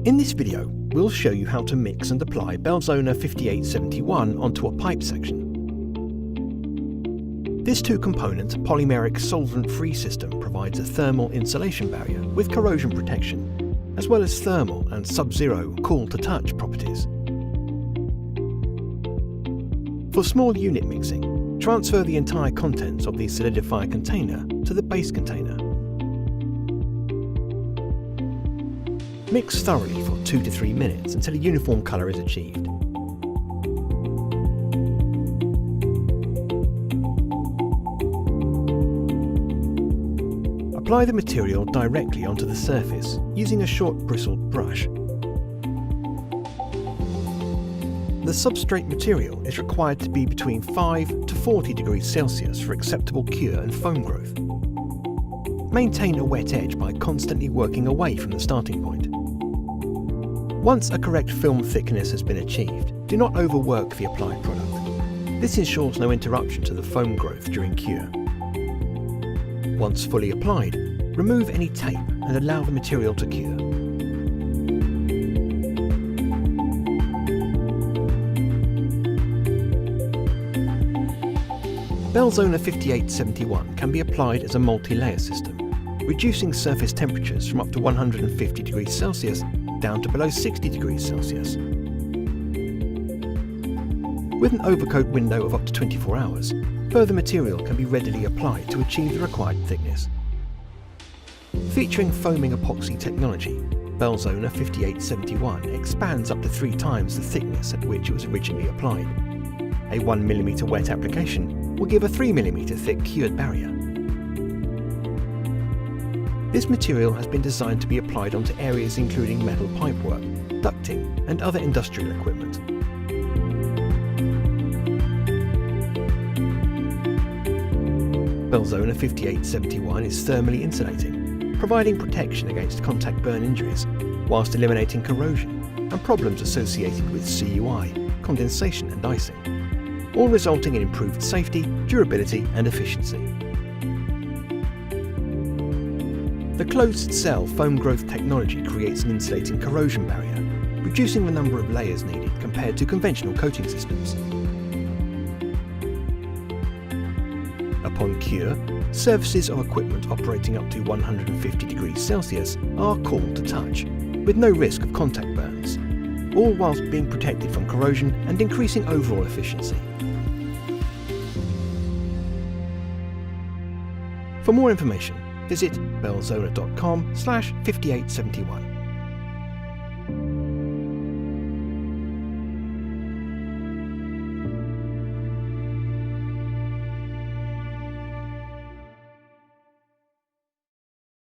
In this video, we'll show you how to mix and apply Belzona 5871 onto a pipe section. This two-component polymeric solvent-free system provides a thermal insulation barrier with corrosion protection, as well as thermal and sub-zero cool-to-touch properties. For small unit mixing, transfer the entire contents of the solidifier container to the base container. Mix thoroughly for 2 to 3 minutes until a uniform colour is achieved. Apply the material directly onto the surface using a short bristled brush. The substrate material is required to be between 5 to 40 degrees Celsius for acceptable cure and foam growth. Maintain a wet edge by constantly working away from the starting point. Once a correct film thickness has been achieved, do not overwork the applied product. This ensures no interruption to the foam growth during cure. Once fully applied, remove any tape and allow the material to cure. Belzona 5871 can be applied as a multi-layer system, reducing surface temperatures from up to 150 degrees Celsius down to below 60 degrees Celsius. With an overcoat window of up to 24 hours, further material can be readily applied to achieve the required thickness. Featuring foaming epoxy technology, Belzona 5871 expands up to 3 times the thickness at which it was originally applied. A 1mm wet application will give a 3mm thick cured barrier. This material has been designed to be applied onto areas including metal pipework, ducting and other industrial equipment. Belzona 5871 is thermally insulating, providing protection against contact burn injuries, whilst eliminating corrosion and problems associated with CUI, condensation and icing, all resulting in improved safety, durability and efficiency. The closed-cell foam growth technology creates an insulating corrosion barrier, reducing the number of layers needed compared to conventional coating systems. Upon cure, surfaces of equipment operating up to 150 degrees Celsius are cool to touch, with no risk of contact burns, all whilst being protected from corrosion and increasing overall efficiency. For more information, visit belzona.com/5871.